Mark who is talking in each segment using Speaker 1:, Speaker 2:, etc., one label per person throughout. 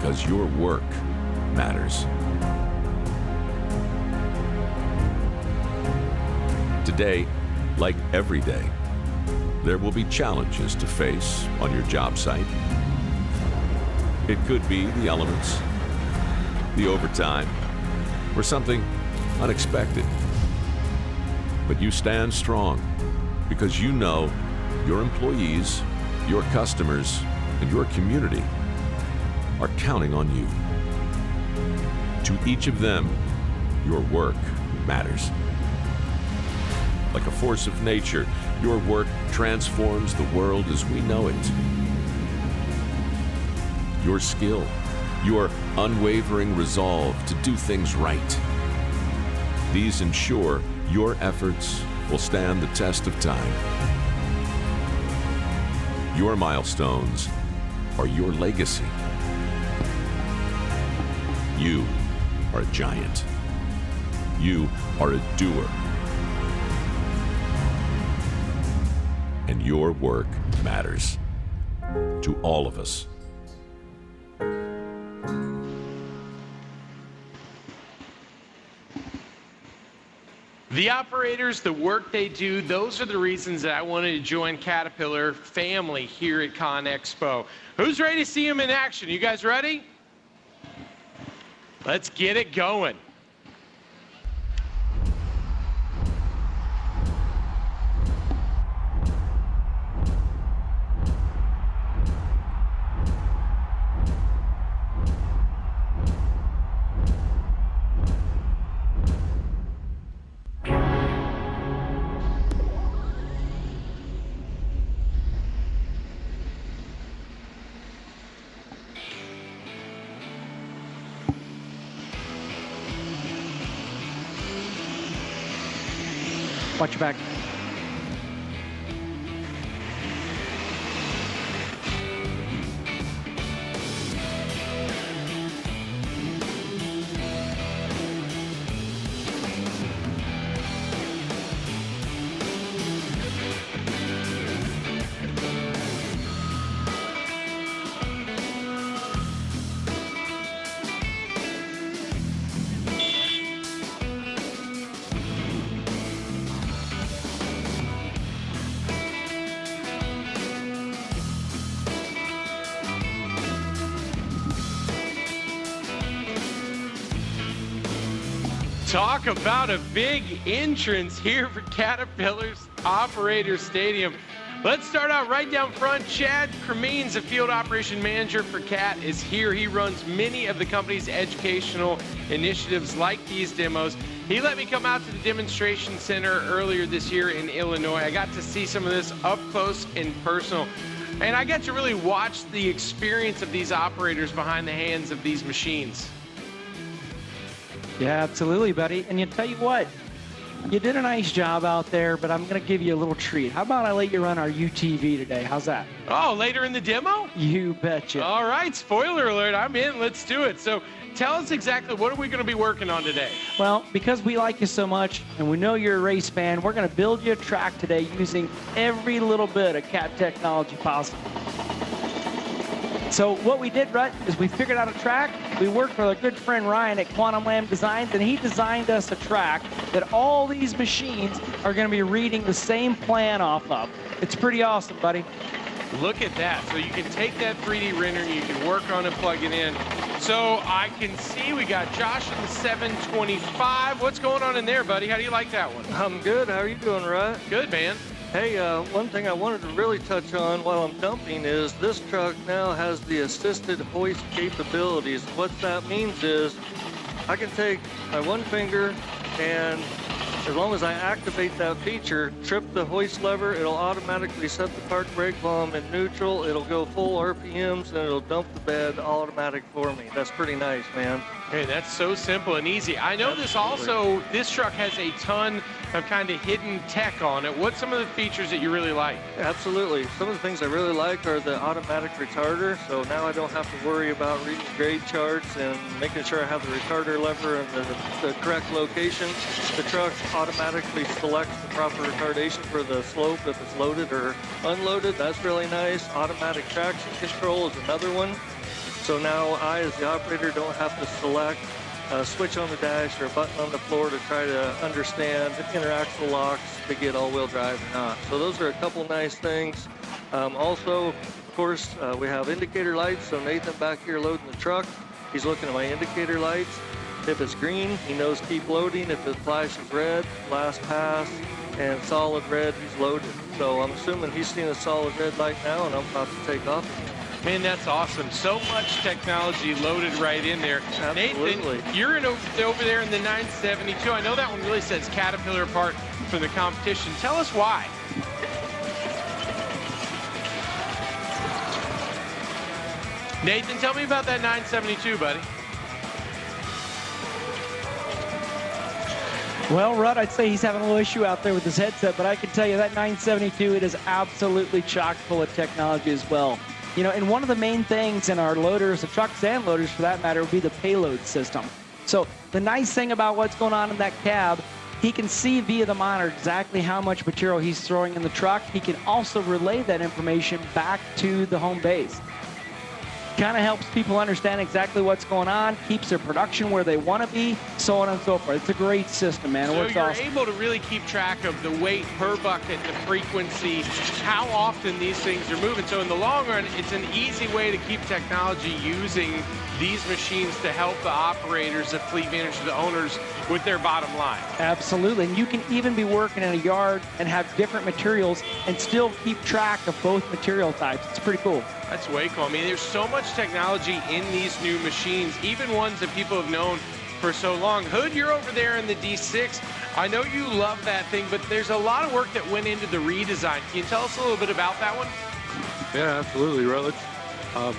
Speaker 1: because your work matters. Today, like every day, there will be challenges to face on your job site. It could be the elements, the overtime, or something unexpected. But you stand strong because you know your employees, your customers, and your community are counting on you. To each of them, your work matters. Like a force of nature, your work transforms the world as we know it. Your skill, your unwavering resolve to do things right. These ensure your efforts will stand the test of time. Your milestones are your legacy. You are a giant. You are a doer. And your work matters to all of us.
Speaker 2: The operators, the work they do, those are the reasons that I wanted to join Caterpillar family here at CONEXPO. Who's ready to see them in action? You guys ready? Let's get it going.
Speaker 3: Watch your back.
Speaker 2: Talk about a big entrance here for Caterpillar's Operator Stadium. Let's start out right down front. Chad CREMEENS, the field operation manager for CAT, is here. He runs many of the company's educational initiatives like these demos. He let me come out to the demonstration center earlier this year in Illinois. I got to see some of this up close and personal. And I got to really watch the experience of these operators behind the hands of these machines.
Speaker 3: Yeah, absolutely, buddy. And you tell you what, you did a nice job out there, but I'm going to give you a little treat. How about I let you run our UTV today? How's that?
Speaker 2: Oh, later in the demo?
Speaker 3: You betcha.
Speaker 2: All right, spoiler alert, I'm in. Let's do it. So tell us exactly what are we going to be working on today?
Speaker 3: Well, because we like you so much and we know you're a race fan, we're going to build you a track today using every little bit of CAT technology possible. So what we did, Rut, is we figured out a track. We worked with our good friend Ryan at Quantum Lamb Designs, and he designed us a track that all these machines are going to be reading the same plan off of. It's pretty awesome, buddy.
Speaker 2: Look at that. So you can take that 3D render and you can work on it, plug it in. So I can see we got Josh in the 725. What's going on in there, buddy? How do you like that one?
Speaker 4: I'm good. How are you doing, Rut?
Speaker 2: Good, man.
Speaker 4: Hey, one thing I wanted to really touch on while I'm dumping is this truck now has the assisted hoist capabilities. What that means is I can take my one finger and as long as I activate that feature, trip the hoist lever, it'll automatically set the park brake while I'm in neutral. It'll go full RPMs and it'll dump the bed automatic for me. That's pretty nice, man.
Speaker 2: Hey, that's so simple and easy. I know this truck has a ton of kind of hidden tech on it. What's some of the features that you really like?
Speaker 4: Absolutely. Some of the things I really like are the automatic retarder. So now I don't have to worry about reading grade charts and making sure I have the retarder lever in the correct location. The truck automatically selects the proper retardation for the slope if it's loaded or unloaded. That's really nice. Automatic traction control is another one. So now I, as the operator, don't have to select a switch on the dash or a button on the floor to try to understand interaxle locks to get all-wheel drive or not. So those are a couple nice things. Also, of course, we have indicator lights. So Nathan back here loading the truck, he's looking at my indicator lights. If it's green, he knows keep loading. If it flashes red, last pass, and solid red, he's loaded. So I'm assuming he's seeing a solid red light now, and I'm about to take off.
Speaker 2: Man, that's awesome. So much technology loaded right in there.
Speaker 4: Absolutely.
Speaker 2: Nathan, you're over there in the 972. I know that one really sets Caterpillar apart from the competition. Tell us why. Nathan, tell me about that 972, buddy.
Speaker 3: Well, Rudd, I'd say he's having a little issue out there with his headset, but I can tell you that 972, it is absolutely chock full of technology as well. You know, and one of the main things in our loaders, the trucks and loaders for that matter, would be the payload system. So the nice thing about what's going on in that cab, he can see via the monitor exactly how much material he's throwing in the truck. He can also relay that information back to the home base. Kind of helps people understand exactly what's going on, keeps their production where they want to be, so on and so forth. It's a great system, man. It works awesome.
Speaker 2: So you're able to really keep track of the weight per bucket, the frequency, how often these things are moving. So in the long run, it's an easy way to keep technology using these machines to help the operators, the fleet managers, the owners with their bottom line.
Speaker 3: Absolutely. And you can even be working in a yard and have different materials and still keep track of both material types. It's pretty cool.
Speaker 2: That's way cool. I mean, there's so much technology in these new machines, even ones that people have known for so long. Hood, you're over there in the D6. I know you love that thing, but there's a lot of work that went into the redesign. Can you tell us a little bit about that one?
Speaker 5: Yeah, absolutely, Rutledge.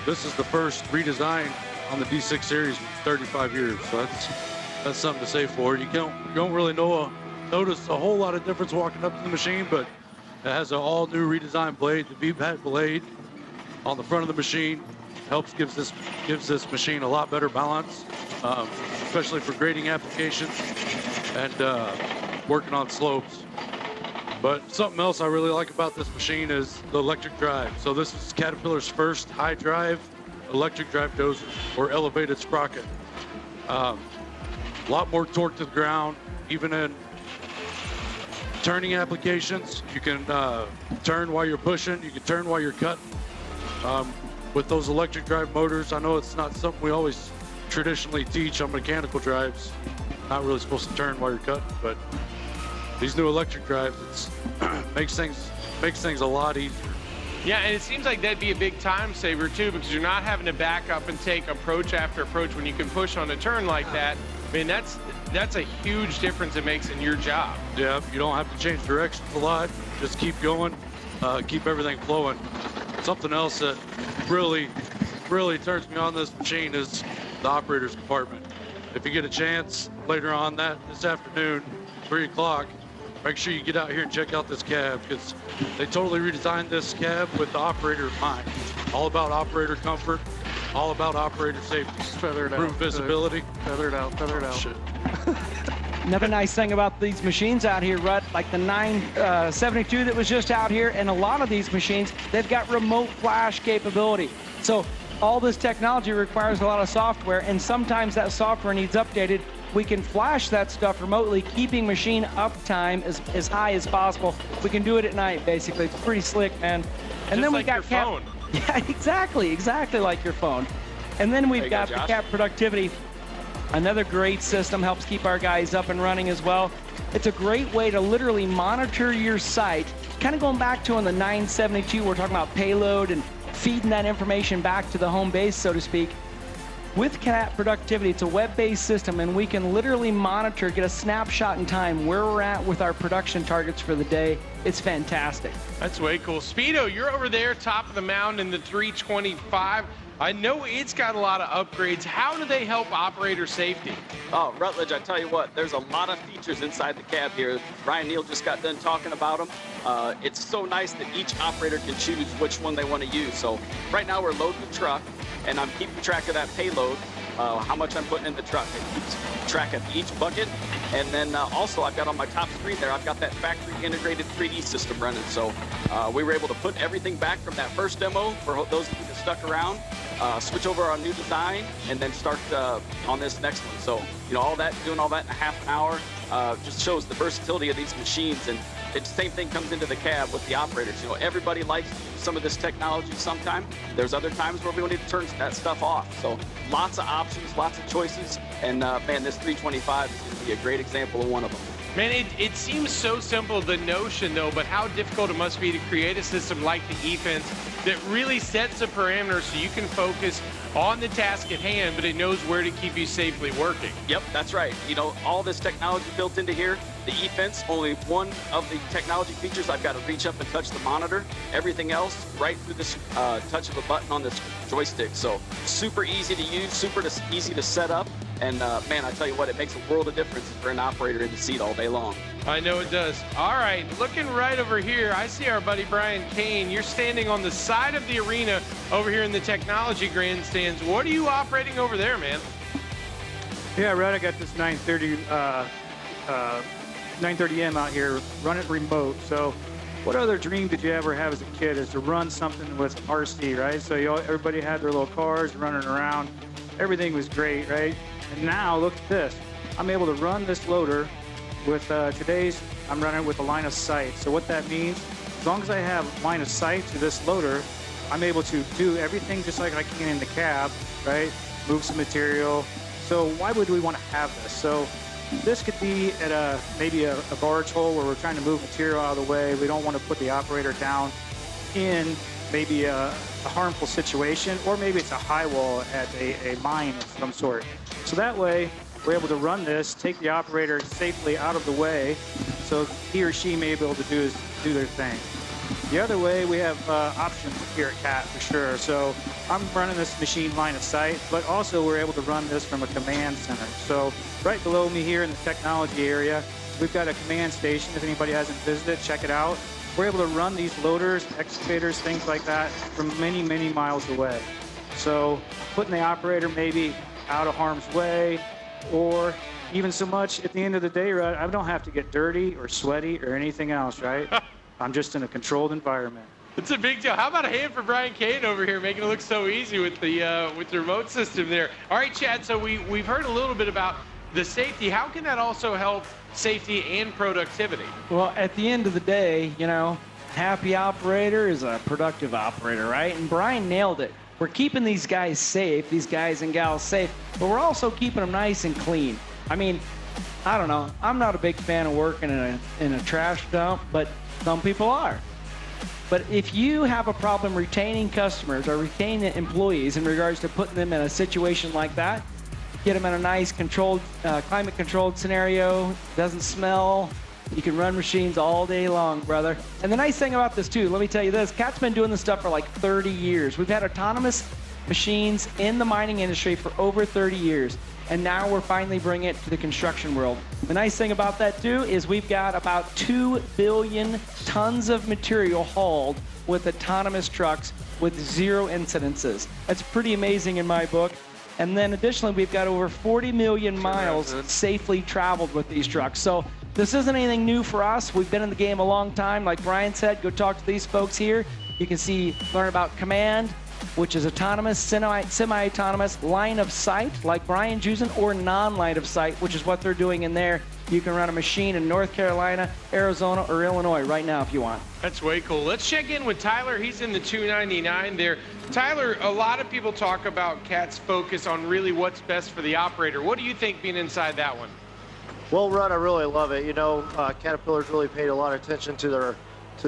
Speaker 5: This is the first redesign on the D6 series in 35 years, so that's something to say for it. You don't really notice a whole lot of difference walking up to the machine, but it has an all-new redesigned blade, the V-Bat blade on the front of the machine. Gives this machine a lot better balance, especially for grading applications and working on slopes. But something else I really like about this machine is the electric drive. So this is Caterpillar's first high drive electric drive dozer, or elevated sprocket. A lot more torque to the ground, even in turning applications. You can turn while you're pushing, you can turn while you're cutting. With those electric drive motors, I know it's not something we always traditionally teach on mechanical drives. Not really supposed to turn while you're cutting, but these new electric drives, makes things a lot easier.
Speaker 2: Yeah, and it seems like that'd be a big time saver too, because you're not having to back up and take approach after approach when you can push on a turn like that. I mean, that's a huge difference it makes in your job.
Speaker 5: Yeah, you don't have to change directions a lot. Just keep going, keep everything flowing. Something else that really turns me on this machine is the operator's compartment. If you get a chance later on this afternoon, 3 o'clock, make sure you get out here and check out this cab, because they totally redesigned this cab with the operator in mind. All about operator comfort, all about operator safety.
Speaker 4: Feather it out.
Speaker 5: Improved visibility.
Speaker 4: Feather it out, feather it out.
Speaker 5: Shit.
Speaker 3: Another nice thing about these machines out here, Rutt, like the 972 that was just out here, and a lot of these machines, they've got remote flash capability. So all this technology requires a lot of software, and sometimes that software needs updated. We can flash that stuff remotely, keeping machine uptime as high as possible. We can do it at night, basically. It's pretty slick, man. And
Speaker 2: Just
Speaker 3: then we
Speaker 2: like
Speaker 3: got
Speaker 2: your phone.
Speaker 3: Yeah, exactly like your phone. And then we've got the cab productivity. Another great system, helps keep our guys up and running as well. It's a great way to literally monitor your site. Kind of going back to on the 972, we're talking about payload and feeding that information back to the home base, so to speak. With CAT Productivity, it's a web-based system, and we can literally monitor, get a snapshot in time where we're at with our production targets for the day. It's fantastic.
Speaker 2: That's way cool. Speedo, you're over there, top of the mountain in the 325. I know it's got a lot of upgrades. How do they help operator safety?
Speaker 6: Oh, Rutledge, I tell you what, there's a lot of features inside the cab here. Ryan Neal just got done talking about them. It's so nice that each operator can choose which one they want to use. So right now we're loading the truck, and I'm keeping track of that payload, how much I'm putting in the truck. It keeps track of each bucket. And then also I've got on my top screen there, I've got that factory integrated 3D system running. So we were able to put everything back from that first demo for those of you that stuck around. switch over our new design, and then start on this next one. So, doing all that in a half an hour just shows the versatility of these machines. And the same thing comes into the cab with the operators. Everybody likes to use some of this technology sometime. There's other times where we need to turn that stuff off. So lots of options, lots of choices. And man, this 325 is going to be a great example of one of them.
Speaker 2: Man, it seems so simple, the notion, though, but how difficult it must be to create a system like the eFence that really sets a parameter so you can focus on the task at hand, but it knows where to keep you safely working.
Speaker 6: Yep, that's right. All this technology built into here. The eFence, only one of the technology features, I've got to reach up and touch the monitor. Everything else, right through this touch of a button on this joystick. So super easy to use, super easy to set up. And man, I tell you what, it makes a world of difference for an operator in the seat all day long.
Speaker 2: I know it does. All right, looking right over here, I see our buddy Brian CAIN. You're standing on the side of the arena over here in the technology grandstands. What are you operating over there, man?
Speaker 7: Yeah, Red, I got this 930M out here, run it remote. So what other dream did you ever have as a kid is to run something with RC, right? So everybody had their little cars running around. Everything was great, right? And now look at this. I'm able to run this loader with I'm running it with a line of sight. So what that means, as long as I have line of sight to this loader, I'm able to do everything just like I can in the cab, right? Move some material. So why would we want to have this? So this could be at maybe a barge hole where we're trying to move material out of the way. We don't want to put the operator down in maybe a harmful situation, or maybe it's a high wall at a mine of some sort. So that way, we're able to run this, take the operator safely out of the way, so he or she may be able to do their thing. The other way, we have options here at CAT for sure. So I'm running this machine line of sight, but also we're able to run this from a command center. So right below me here in the technology area, we've got a command station. If anybody hasn't visited, check it out. We're able to run these loaders, excavators, things like that from many, many miles away. So putting the operator maybe out of harm's way, or even so much at the end of the day, right, I don't have to get dirty or sweaty or anything else, right? I'm just in a controlled environment.
Speaker 2: It's a big deal. How about a hand for Brian CAIN over here, making it look so easy with the remote system there. All right, Chad, so we've heard a little bit about the safety. How can that also help safety and productivity?
Speaker 3: Well, at the end of the day, happy operator is a productive operator, right? And Brian nailed it. We're keeping these guys safe, these guys and gals safe, but we're also keeping them nice and clean. I mean, I don't know. I'm not a big fan of working in a trash dump, but some people are. But if you have a problem retaining customers or retaining employees in regards to putting them in a situation like that, get them in a nice controlled, climate-controlled scenario, doesn't smell, you can run machines all day long, brother. And the nice thing about this, too, let me tell you this, CAT's been doing this stuff for like 30 years. We've had autonomous machines in the mining industry for over 30 years. And now we're finally bringing it to the construction world. The nice thing about that, too, is we've got about 2 billion tons of material hauled with autonomous trucks with 0 incidences. That's pretty amazing in my book. And then additionally, we've got over 40 million miles safely traveled with these trucks. So this isn't anything new for us. We've been in the game a long time. Like Brian said, go talk to these folks here. You can learn about Command, which is autonomous, semi-autonomous, line of sight, like Brian's using, or non-line of sight, which is what they're doing in there. You can run a machine in North Carolina, Arizona, or Illinois right now if you want.
Speaker 2: That's way cool. Let's check in with Tyler. He's in the 299 there. Tyler, a lot of people talk about CAT's focus on really what's best for the operator. What do you think being inside that one?
Speaker 8: Well, Rudd, I really love it. Caterpillar's really paid a lot of attention to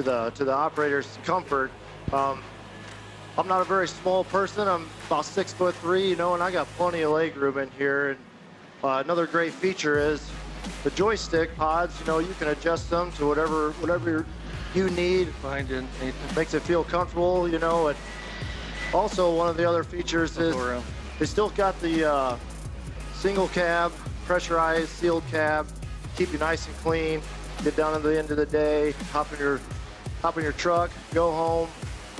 Speaker 8: the operator's comfort. I'm not a very small person. I'm about 6'3", and I got plenty of leg room in here. And another great feature is the joystick pods. You can adjust them to whatever you need.
Speaker 4: Behind you, Nathan.
Speaker 8: Makes it feel comfortable. And also one of the other features is they still got the single cab, pressurized, sealed cab, keep you nice and clean. Get down to the end of the day, hop in your truck, go home.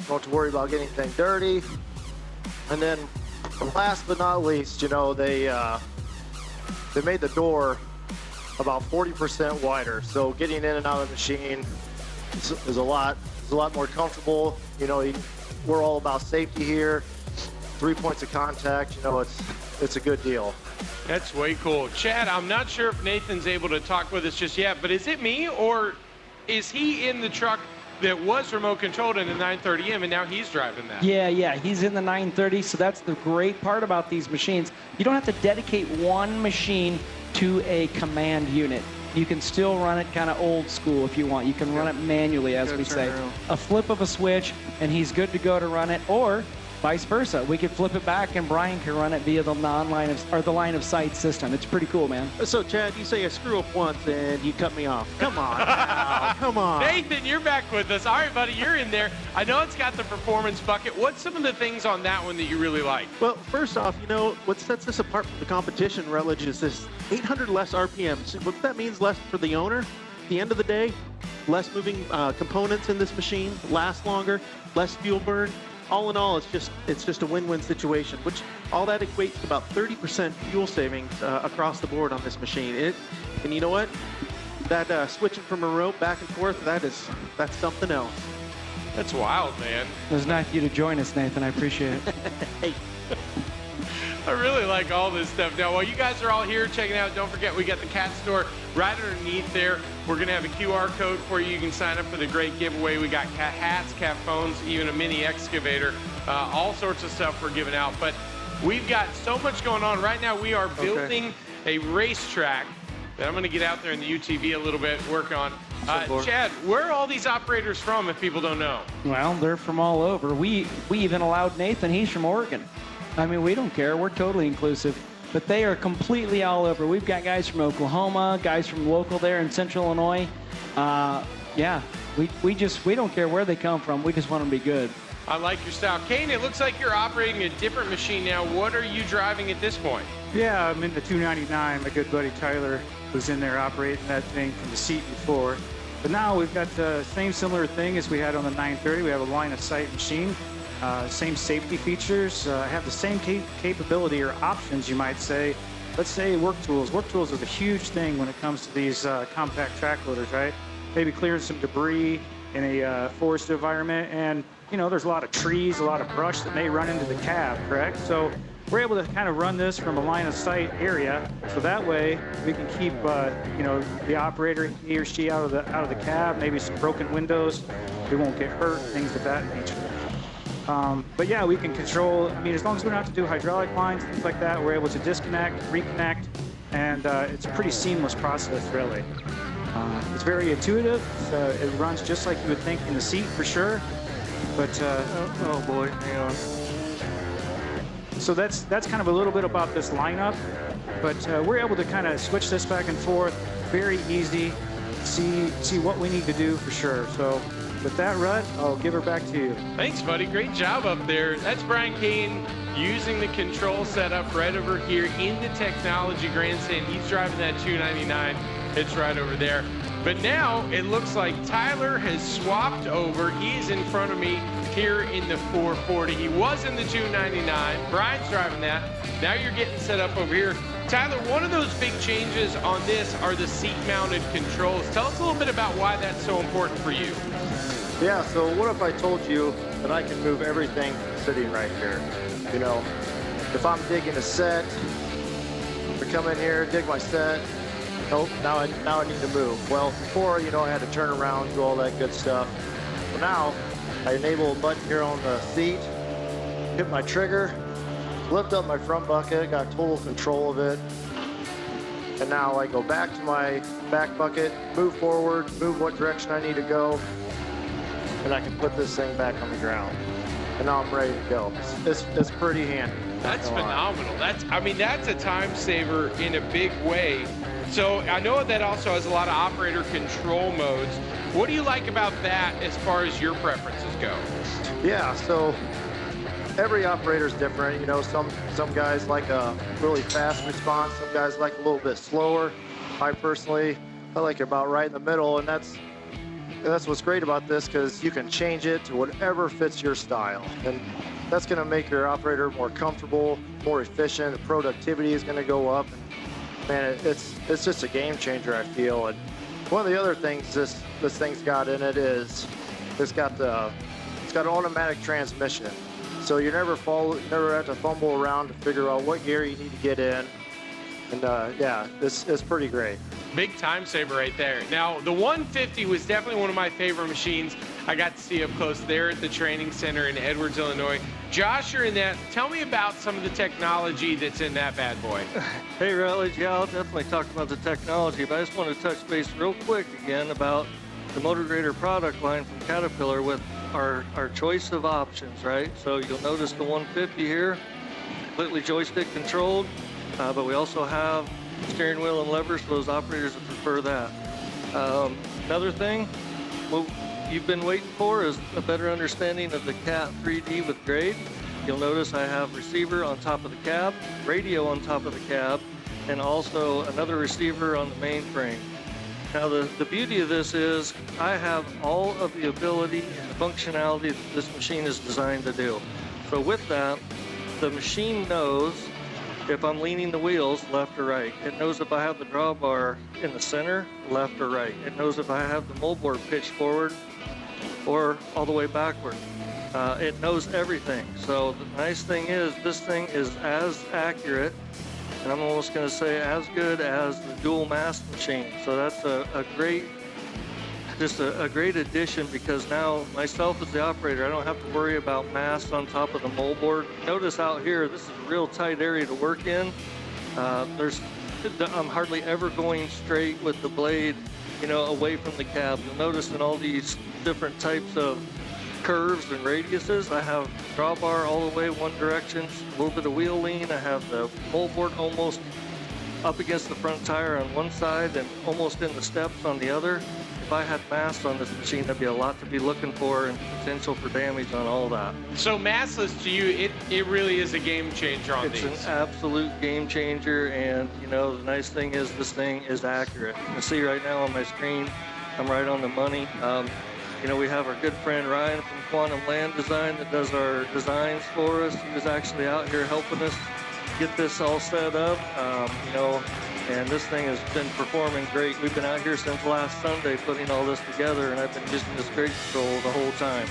Speaker 8: Don't have to worry about getting anything dirty. And then last but not least, they made the door about 40% wider. So getting in and out of the machine is a lot more comfortable. We're all about safety here. 3 points of contact, you know, it's a good deal.
Speaker 2: That's way cool. Chad, I'm not sure if Nathan's able to talk with us just yet, but is it me or is he in the truck that was remote controlled in the 930M and now he's driving that?
Speaker 3: Yeah, he's in the 930, so that's the great part about these machines. You don't have to dedicate one machine to a command unit. You can still run it kind of old school if you want. You can run it manually, as we say. A flip of a switch, and he's good to go to run it, or vice versa. We could flip it back, and Brian can run it via the line of sight system. It's pretty cool, man.
Speaker 9: So, Chad, you say I screw up once and you cut me off. Come on, now. Come on.
Speaker 2: Nathan, you're back with us. All right, buddy, you're in there. I know it's got the performance bucket. What's some of the things on that one that you really like?
Speaker 9: Well, first off, you know, what sets this apart from the competition, Rutledge, is this 800 less RPM. So what that means less for the owner. At the end of the day, less moving components in this machine, last longer, less fuel burn. All in all, it's just a win-win situation, which all that equates to about 30% fuel savings across the board on this machine. And you know what? That switching from a rope back and forth, that's something else.
Speaker 2: That's wild, man.
Speaker 3: It was nice of you to join us, Nathan. I appreciate it.
Speaker 9: Hey.
Speaker 2: I really like all this stuff. Now, while you guys are all here checking out, don't forget we got the Cat Store right underneath there. We're going to have a QR code for you. You can sign up for the great giveaway. We got cat hats, cat phones, even a mini excavator, all sorts of stuff we're giving out. But we've got so much going on. Right now, we are building a racetrack that I'm going to get out there in the UTV a little bit, work on. Chad, where are all these operators from if people don't know?
Speaker 3: Well, they're from all over. We even allowed Nathan. He's from Oregon. I mean, we don't care. We're totally inclusive. But they are completely all over. We've got guys from Oklahoma, guys from local there in Central Illinois. Yeah, we don't care where they come from. We just want them to be good.
Speaker 2: I like your style. CAIN, it looks like you're operating a different machine now. What are you driving at this point?
Speaker 7: Yeah, I'm in the 299. My good buddy Tyler was in there operating that thing from the seat before. But now we've got the same similar thing as we had on the 930. We have a line of sight machine. Same safety features, have the same capability or options, you might say. Let's say work tools. Work tools is a huge thing when it comes to these compact track loaders, right? Maybe clearing some debris in a forest environment, and you know, there's a lot of trees, a lot of brush that may run into the cab, correct? So we're able to kind of run this from a line of sight area, so that way we can keep you know, the operator, he or she, out of the cab. Maybe some broken windows, they won't get hurt, things of that nature. But yeah, we can control, I mean, as long as we don't have to do hydraulic lines, things like that, we're able to disconnect, reconnect, and it's a pretty seamless process, really. It's very intuitive. It runs just like you would think in the seat, for sure. But,
Speaker 4: Oh boy, hang on.
Speaker 7: so that's kind of a little bit about this lineup. But we're able to kind of switch this back and forth, very easy, see what we need to do for sure. So with that, Rut, I'll give her back to you.
Speaker 2: Thanks, buddy. Great job up there. That's Brian CAIN using the control setup right over here in the technology grandstand. He's driving that 299. It's right over there. But now it looks like Tyler has swapped over. He's in front of me here in the 440. He was in the 299. Brian's driving that. Now you're getting set up over here. Tyler, one of those big changes on this are the seat-mounted controls. Tell us a little bit about why that's so important for you.
Speaker 8: Yeah, so what if I told you that I can move everything sitting right here? You know, if I'm digging a set, I come in here, dig my set, nope, now I need to move. Well, before, you know, I had to turn around, do all that good stuff. But now, I enable a button here on the seat, hit my trigger, lift up my front bucket, got total control of it. And now I go back to my back bucket, move forward, move what direction I need to go, and I can put this thing back on the ground. And now I'm ready to go. It's pretty handy.
Speaker 2: That's phenomenal. That's a time saver in a big way. So I know that also has a lot of operator control modes. What do you like about that as far as your preferences go?
Speaker 8: Yeah, so every operator is different. You know, some guys like a really fast response. Some guys like a little bit slower. I personally, I like it about right in the middle, and that's what's great about this, because you can change it to whatever fits your style. And that's going to make your operator more comfortable, more efficient. The productivity is going to go up. And, man, it's just a game changer, I feel. And one of the other things this thing's got in it is it's got automatic transmission. So you never have to fumble around to figure out what gear you need to get in. And yeah, this is pretty great.
Speaker 2: Big time saver right there. Now, the 150 was definitely one of my favorite machines. I got to see up close there at the training center in Edwards, Illinois. Josh, you're in that. Tell me about some of the technology that's in that bad boy.
Speaker 4: Hey, Rutledge, yeah, I'll definitely talk about the technology, but I just want to touch base real quick again about the Motor Grader product line from Caterpillar with our choice of options, right? So you'll notice the 150 here, completely joystick controlled, but we also have steering wheel and levers for those operators that prefer that. Another thing, what you've been waiting for is a better understanding of the CAT 3D with grade. You'll notice I have receiver on top of the cab, radio on top of the cab, and also another receiver on the mainframe. Now the beauty of this is I have all of the ability and the functionality that this machine is designed to do. So with that, the machine knows if I'm leaning the wheels left or right. It knows if I have the drawbar in the center, left or right. It knows if I have the moldboard pitched forward or all the way backward. It knows everything. So the nice thing is this thing is as accurate, and I'm almost going to say as good as the dual mast machine. So that's a great addition, because now myself as the operator, I don't have to worry about mast on top of the moldboard. Notice out here, this is a real tight area to work in. I'm hardly ever going straight with the blade, away from the cab. You'll notice in all these different types of curves and radiuses, I have drawbar all the way one direction, a little bit of wheel lean. I have the moldboard almost up against the front tire on one side and almost in the steps on the other. If I had mast on this machine, there'd be a lot to be looking for and potential for damage on all that.
Speaker 2: So mastless to you, it really is a game changer on these.
Speaker 4: It's an absolute game changer, and the nice thing is this thing is accurate. You can see right now on my screen, I'm right on the money. We have our good friend Ryan from Quantum Land Design that does our designs for us. He was actually out here helping us get this all set up, and this thing has been performing great. We've been out here since last Sunday putting all this together, and I've been using this grade control the whole time.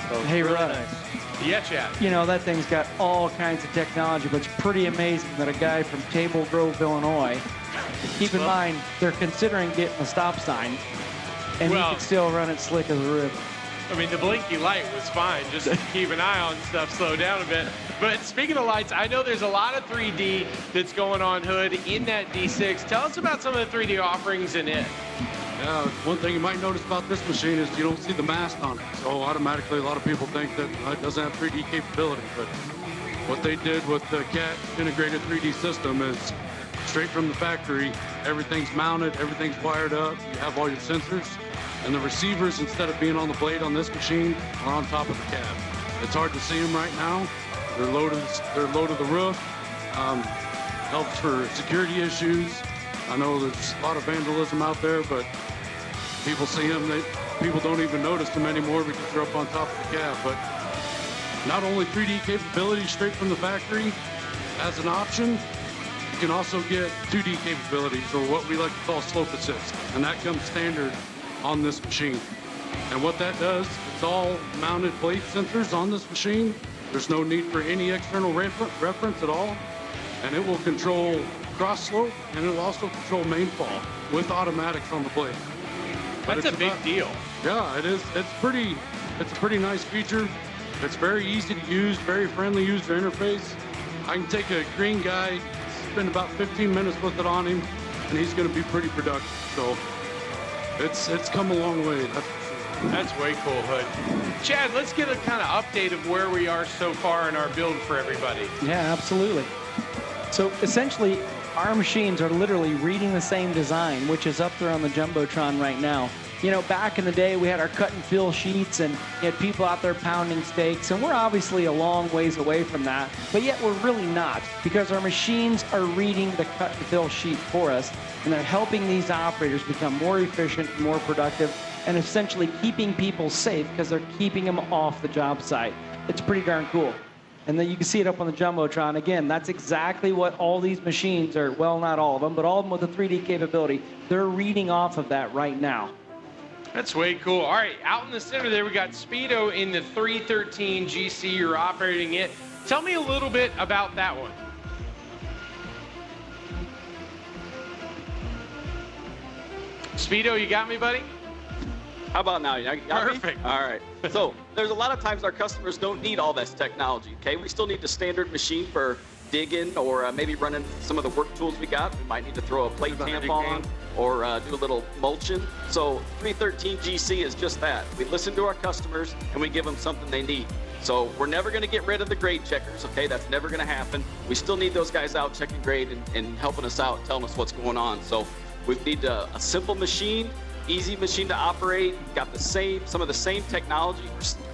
Speaker 4: So it's
Speaker 3: Hey,
Speaker 4: really
Speaker 3: Russ.
Speaker 4: nice.
Speaker 2: Yeah, Chad.
Speaker 3: That thing's got all kinds of technology, but it's pretty amazing that a guy from Table Grove, Illinois, keep in mind, they're considering getting a stop sign, and he can still run it slick as a rib.
Speaker 2: I mean, the blinky light was fine. Just keep an eye on stuff, slow down a bit. But speaking of lights, I know there's a lot of 3D that's going on, Hood, in that D6. Tell us about some of the 3D offerings in it.
Speaker 5: Yeah, one thing you might notice about this machine is you don't see the mast on it. So automatically, a lot of people think that it doesn't have 3D capability. But what they did with the CAT integrated 3D system is straight from the factory, everything's mounted, everything's wired up, you have all your sensors. And the receivers, instead of being on the blade on this machine, are on top of the cab. It's hard to see them right now. They're low to the roof. Helps for security issues. I know there's a lot of vandalism out there, but people see them. People don't even notice them anymore because they're up on top of the cab. But not only 3D capability straight from the factory as an option, you can also get 2D capabilities, or what we like to call slope assist, and that comes standard on this machine. And what that does, it's all mounted blade sensors on this machine. There's no need for any external reference at all. And it will control cross slope, and it will also control main fall with automatics on the blade.
Speaker 2: That's a big deal.
Speaker 5: Yeah, it is. It's a pretty nice feature. It's very easy to use, very friendly user interface. I can take a green guy, spend about 15 minutes with it on him, and he's going to be pretty productive. So it's come a long way.
Speaker 2: That's way cool, Hood. Chad, let's get a kind of update of where we are so far in our build for everybody.
Speaker 3: Yeah, absolutely. So essentially, our machines are literally reading the same design, which is up there on the Jumbotron right now. Back in the day, we had our cut and fill sheets, and you had people out there pounding steaks, and we're obviously a long ways away from that, but yet we're really not, because our machines are reading the cut and fill sheet for us, and they're helping these operators become more efficient, more productive, and essentially keeping people safe because they're keeping them off the job site. It's pretty darn cool. And then you can see it up on the Jumbotron. Again, that's exactly what all these machines are, well, not all of them, but all of them with the 3D capability, they're reading off of that right now.
Speaker 2: That's way cool. All right, out in the center there, we got Speedo in the 313 GC. You're operating it. Tell me a little bit about that one. Speedo, you got me, buddy?
Speaker 6: How about now? You got me?
Speaker 2: Perfect.
Speaker 6: All right. So there's a lot of times our customers don't need all this technology, okay? We still need the standard machine for digging or maybe running some of the work tools we got. We might need to throw a plate tamp on or do a little mulching. So 313 GC is just that. We listen to our customers and we give them something they need. So we're never going to get rid of the grade checkers, okay? That's never going to happen. We still need those guys out checking grade and helping us out, telling us what's going on. So we need a simple machine, easy machine to operate, got some of the same technology,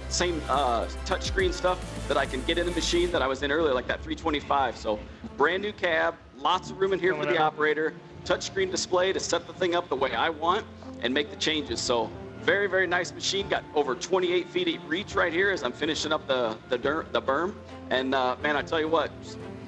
Speaker 6: same touchscreen stuff that I can get in the machine that I was in earlier, like that 325. So brand new cab, lots of room in here for the operator, touchscreen display to set the thing up the way I want and make the changes. So very, very nice machine. Got over 28 feet of reach right here as I'm finishing up the berm. And man, I tell you what,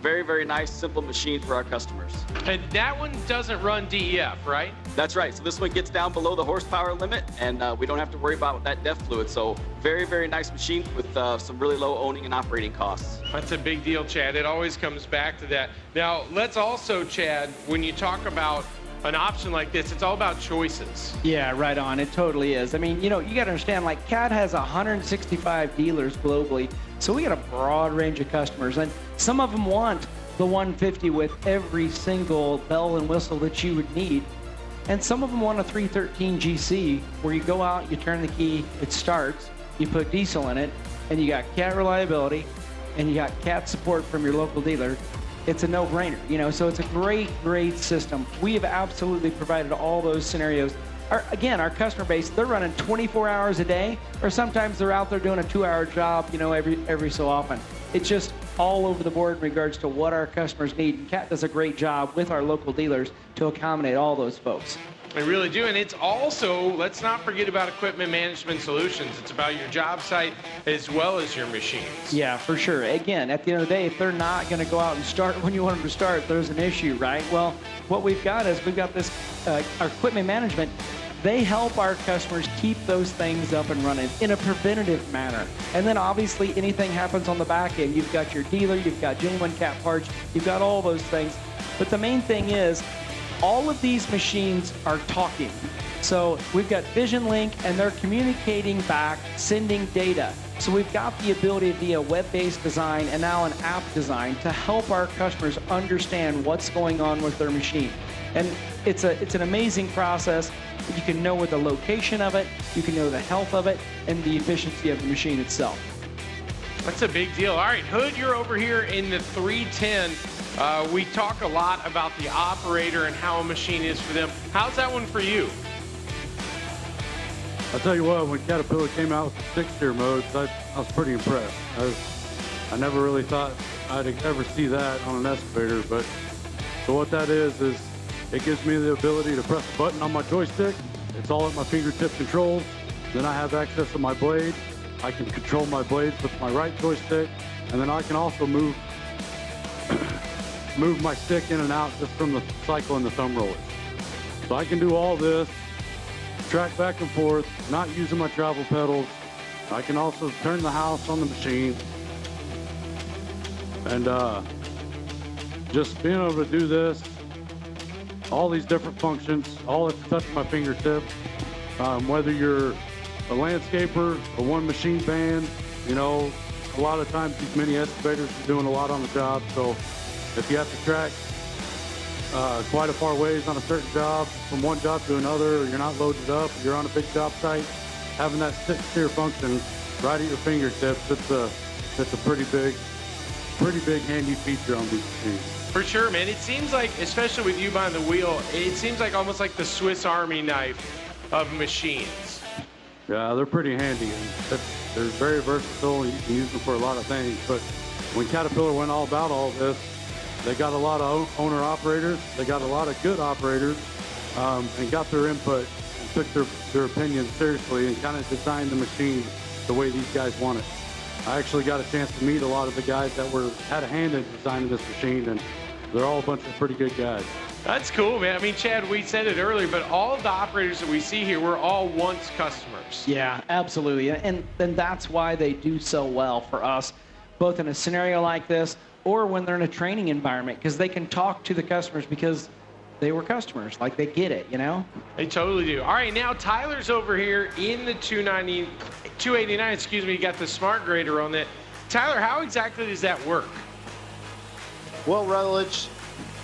Speaker 6: very, very nice, simple machine for our customers.
Speaker 2: And that one doesn't run DEF, right?
Speaker 6: That's right. So this one gets down below the horsepower limit, and we don't have to worry about that DEF fluid. So very, very nice machine with some really low owning and operating costs.
Speaker 2: That's a big deal, Chad. It always comes back to that. Now, let's also, Chad, when you talk about an option like this, it's all about choices.
Speaker 3: Yeah, right on. It totally is. I mean, you know, you got to understand, like, CAT has 165 dealers globally, so we got a broad range of customers, and some of them want the 150 with every single bell and whistle that you would need, and some of them want a 313 GC where you go out, you turn the key, it starts, you put diesel in it, and you got CAT reliability, and you got CAT support from your local dealer. It's a no-brainer, you know, so it's a great, great system. We have absolutely provided all those scenarios. Again, our customer base, they're running 24 hours a day, or sometimes they're out there doing a 2-hour job, you know, every so often. It's just all over the board in regards to what our customers need. And CAT does a great job with our local dealers to accommodate all those folks.
Speaker 2: They really do, and it's also, let's not forget about equipment management solutions. It's about your job site as well as your machines.
Speaker 3: Yeah, for sure. Again, at the end of the day, if they're not going to go out and start when you want them to start, there's an issue, right? Well, what we've got is we've got this, our equipment management. They help our customers keep those things up and running in a preventative manner. And then obviously anything happens on the back end. You've got your dealer, you've got genuine CAT parts, you've got all those things. But the main thing is, all of these machines are talking. So we've got Vision Link and they're communicating back, sending data. So we've got the ability via web-based design and now an app design to help our customers understand what's going on with their machine. And it's an amazing process. You can know what the location of it, you can know the health of it, and the efficiency of the machine itself.
Speaker 2: That's a big deal. All right, Hood, you're over here in the 310. We talk a lot about the operator and how a machine is for them. How's that one for you?
Speaker 5: I'll tell you what, when Caterpillar came out with the 6-tier modes, I was pretty impressed. I never really thought I'd ever see that on an excavator, but so what that is it gives me the ability to press a button on my joystick. It's all at my fingertip controls. Then I have access to my blade. I can control my blades with my right joystick, and then I can also move my stick in and out just from the cycle and the thumb rollers. So I can do all this, track back and forth, not using my travel pedals. I can also turn the house on the machine. And just being able to do this, all these different functions, all at the touch of my fingertip, whether you're a landscaper, a one machine band, you know, a lot of times these mini excavators are doing a lot on the job. So if you have to track quite a far ways on a certain job, from one job to another, or you're not loaded up, or you're on a big job site, having that 6-tier function right at your fingertips, it's a pretty big handy feature on these machines.
Speaker 2: For sure, man. It seems like, especially with you behind the wheel, it seems like almost like the Swiss Army knife of machines.
Speaker 5: Yeah, they're pretty handy. And they're very versatile. You can use them for a lot of things. But when Caterpillar went all about all this, they got a lot of owner-operators. They got a lot of good operators and got their input and took their opinions seriously and kind of designed the machine the way these guys want it. I actually got a chance to meet a lot of the guys that had a hand in designing this machine, and they're all a bunch of pretty good guys.
Speaker 2: That's cool, man. I mean, Chad, we said it earlier, but all of the operators that we see here, we're all once customers.
Speaker 3: Yeah, absolutely. And that's why they do so well for us, both in a scenario like this or when they're in a training environment, because they can talk to the customers because they were customers. Like, they get it, you know?
Speaker 2: They totally do. All right, now Tyler's over here in the 289, excuse me, you got the smart grader on that. Tyler, how exactly does that work?
Speaker 8: Well, Rutledge,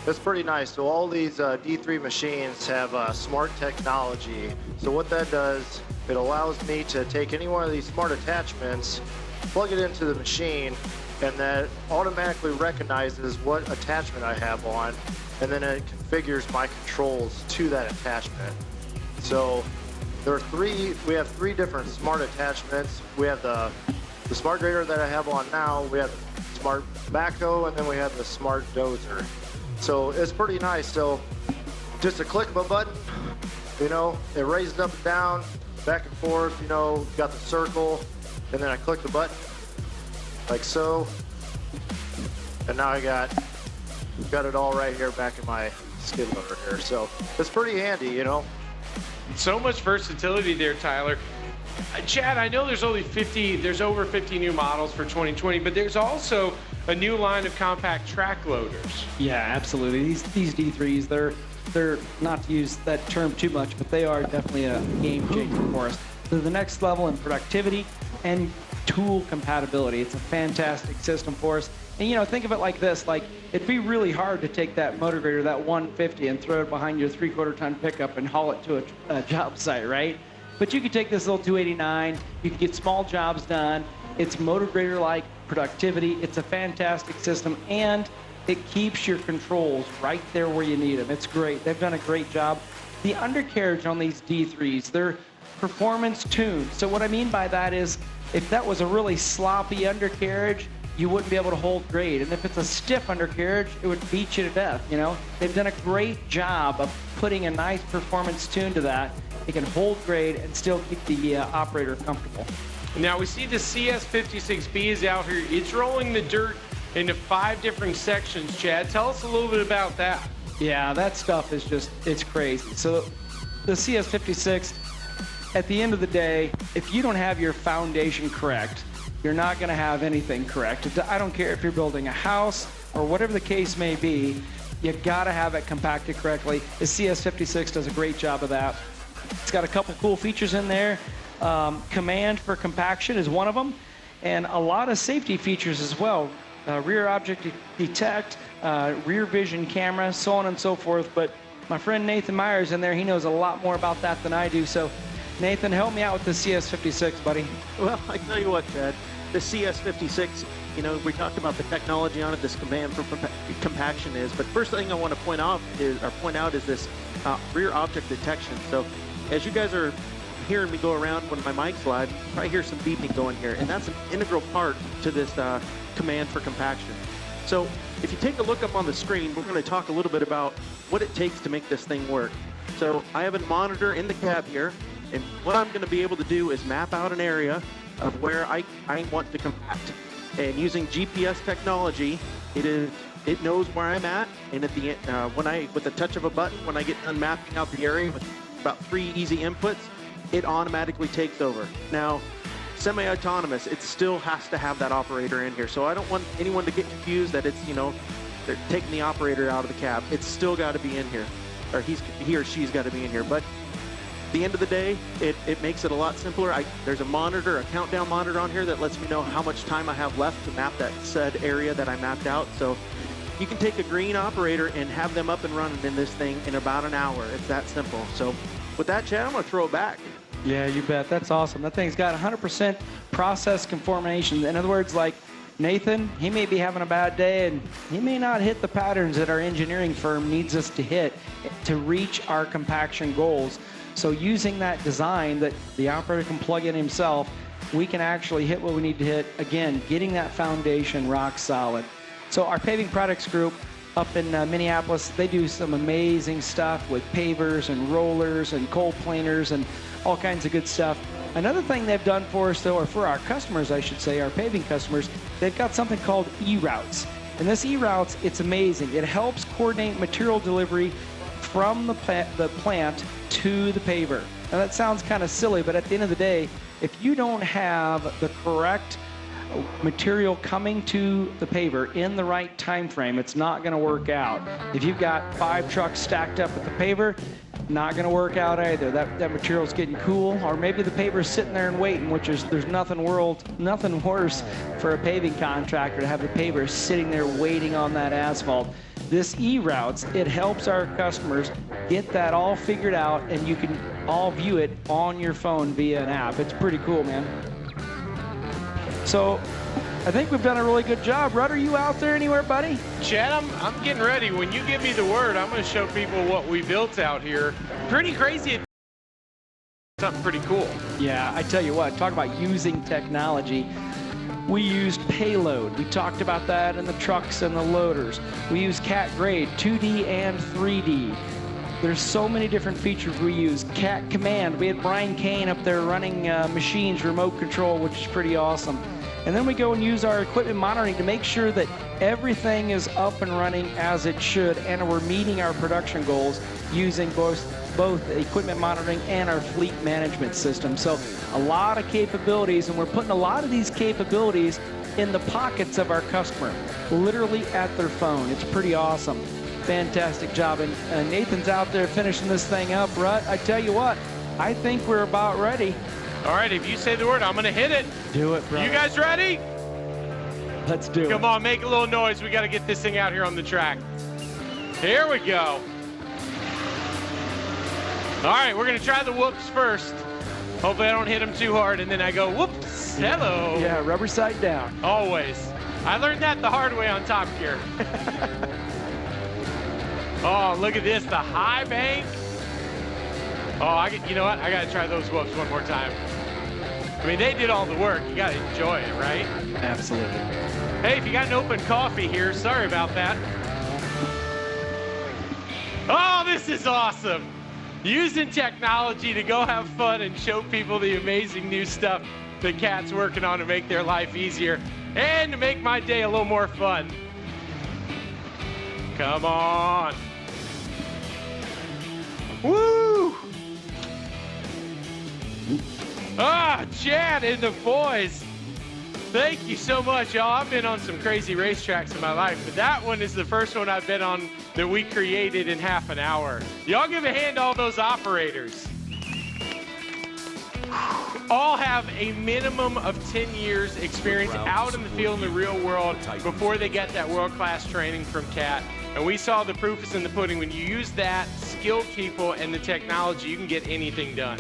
Speaker 8: that's pretty nice. So all these D3 machines have smart technology. So what that does, it allows me to take any one of these smart attachments, plug it into the machine, and that automatically recognizes what attachment I have on, and then it configures my controls to that attachment. So we have three different smart attachments. We have the smart grader that I have on now, we have the smart backhoe, and then we have the smart dozer. So it's pretty nice. So just a click of a button, you know, it raises up and down, back and forth, you know, got the circle, and then I click the button like so. And now I got it all right here back in my skid loader here. So it's pretty handy, you know.
Speaker 2: So much versatility there, Tyler. Chad, I know there's over 50 new models for 2020, but there's also a new line of compact track loaders.
Speaker 3: Yeah, absolutely. These D3s, they're not to use that term too much, but they are definitely a game changer for us. They're the next level in productivity and tool compatibility. It's a fantastic system for us. And, you know, think of it like this, like, it'd be really hard to take that motor grader, that 150, and throw it behind your 3/4 ton pickup and haul it to a job site, right? But you could take this little 289, you can get small jobs done. It's motor grader-like productivity. It's a fantastic system, and it keeps your controls right there where you need them. It's great. They've done a great job. The undercarriage on these D3s, they're performance tuned. So what I mean by that is, if that was a really sloppy undercarriage, you wouldn't be able to hold grade. And if it's a stiff undercarriage, it would beat you to death, you know? They've done a great job of putting a nice performance tune to that. It can hold grade and still keep the operator comfortable.
Speaker 2: Now we see the CS56B is out here. It's rolling the dirt into 5 different sections, Chad. Tell us a little bit about that.
Speaker 3: Yeah, that stuff is just, it's crazy. So the CS56, at the end of the day, if you don't have your foundation correct, you're not going to have anything correct. I don't care if you're building a house or whatever the case may be, you got to have it compacted correctly. The CS56 does a great job of that. It's got a couple cool features in there. Command for compaction is one of them, and a lot of safety features as well. Rear object detect, rear vision camera, so on and so forth. But my friend Nathan Myers in there, he knows a lot more about that than I do. So Nathan, help me out with the CS56, buddy.
Speaker 9: Well, I tell you what, Chad, the CS56, you know, we talked about the technology on it, this command for compaction is, but first thing I want to point out is this rear object detection. So as you guys are hearing me go around when my mic's live, you probably hear some beeping going here, and that's an integral part to this command for compaction. So if you take a look up on the screen, we're going to talk a little bit about what it takes to make this thing work. So I have a monitor in the cab here, and what I'm going to be able to do is map out an area of where I want to compact. And using GPS technology, it knows where I'm at, and at the end, with the touch of a button, when I get done mapping out the area with about 3 easy inputs, it automatically takes over. Now, semi-autonomous, it still has to have that operator in here. So I don't want anyone to get confused that it's, you know, they're taking the operator out of the cab. It's still got to be in here, or he or she's got to be in here. But at the end of the day, it makes it a lot simpler. There's a monitor, a countdown monitor on here that lets me know how much time I have left to map that said area that I mapped out. So you can take a green operator and have them up and running in this thing in about an hour. It's that simple. So with that, Chad, I'm going to throw it back.
Speaker 3: Yeah, you bet. That's awesome. That thing's got 100% process conformation. In other words, like Nathan, he may be having a bad day and he may not hit the patterns that our engineering firm needs us to hit to reach our compaction goals. So using that design that the operator can plug in himself, we can actually hit what we need to hit. Again, getting that foundation rock solid. So our paving products group up in Minneapolis, they do some amazing stuff with pavers and rollers and cold planers and all kinds of good stuff. Another thing they've done for us, though, or for our customers, I should say, our paving customers, they've got something called e-routes. And this E-Routes, it's amazing. It helps coordinate material delivery from the plant to the paver. Now that sounds kind of silly, but at the end of the day, if you don't have the correct material coming to the paver in the right time frame, it's not going to work out. If you've got 5 trucks stacked up at the paver, not going to work out either. That material's getting cool, or maybe the paver's sitting there and waiting, which is, there's nothing worse for a paving contractor to have the paver sitting there waiting on that asphalt. This E-Routes, it helps our customers get that all figured out, and you can all view it on your phone via an app. It's pretty cool, man. So I think we've done a really good job. Rudd, are you out there anywhere, buddy?
Speaker 2: Chad, I'm getting ready. When you give me the word, I'm going to show people what we built out here. Pretty crazy. Something pretty cool.
Speaker 3: Yeah, I tell you what, talk about using technology. We used payload. We talked about that in the trucks and the loaders. We use CAT grade, 2D and 3D. There's so many different features we use. CAT command. We had Brian CAIN up there running machines, remote control, which is pretty awesome. And then we go and use our equipment monitoring to make sure that everything is up and running as it should, and we're meeting our production goals using both equipment monitoring and our fleet management system. So a lot of capabilities, and we're putting a lot of these capabilities in the pockets of our customer, literally at their phone. It's pretty awesome. Fantastic job. And Nathan's out there finishing this thing up. Rutt, I tell you what, I think we're about ready.
Speaker 2: All right, if you say the word, I'm going to hit it.
Speaker 3: Do it, brother.
Speaker 2: You guys ready?
Speaker 3: Let's do it.
Speaker 2: Come on, make a little noise. We got to get this thing out here on the track. Here we go. All right, we're going to try the whoops first. Hopefully I don't hit them too hard, and then I go, whoops, hello.
Speaker 3: Yeah, rubber side down.
Speaker 2: Always. I learned that the hard way on Top Gear. Oh, look at this, the high bank. Oh, you know what? I got to try those whoops one more time. I mean, they did all the work. You got to enjoy it, right?
Speaker 3: Absolutely.
Speaker 2: Hey, if you got an open coffee here, sorry about that. Oh, this is awesome. Using technology to go have fun and show people the amazing new stuff that CAT's working on to make their life easier and to make my day a little more fun. Come on. Woo! Ah, Chad and the boys. Thank you so much, y'all. I've been on some crazy racetracks in my life, but that one is the first one I've been on that we created in half an hour. Y'all give a hand to all those operators. All have a minimum of 10 years experience out in the field in the real world before they get that world-class training from CAT. And we saw the proof is in the pudding. When you use that, skilled people, and the technology, you can get anything done.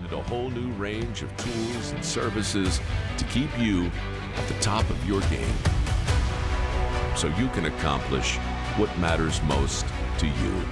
Speaker 1: And a whole new range of tools and services to keep you at the top of your game, so you can accomplish what matters most to you.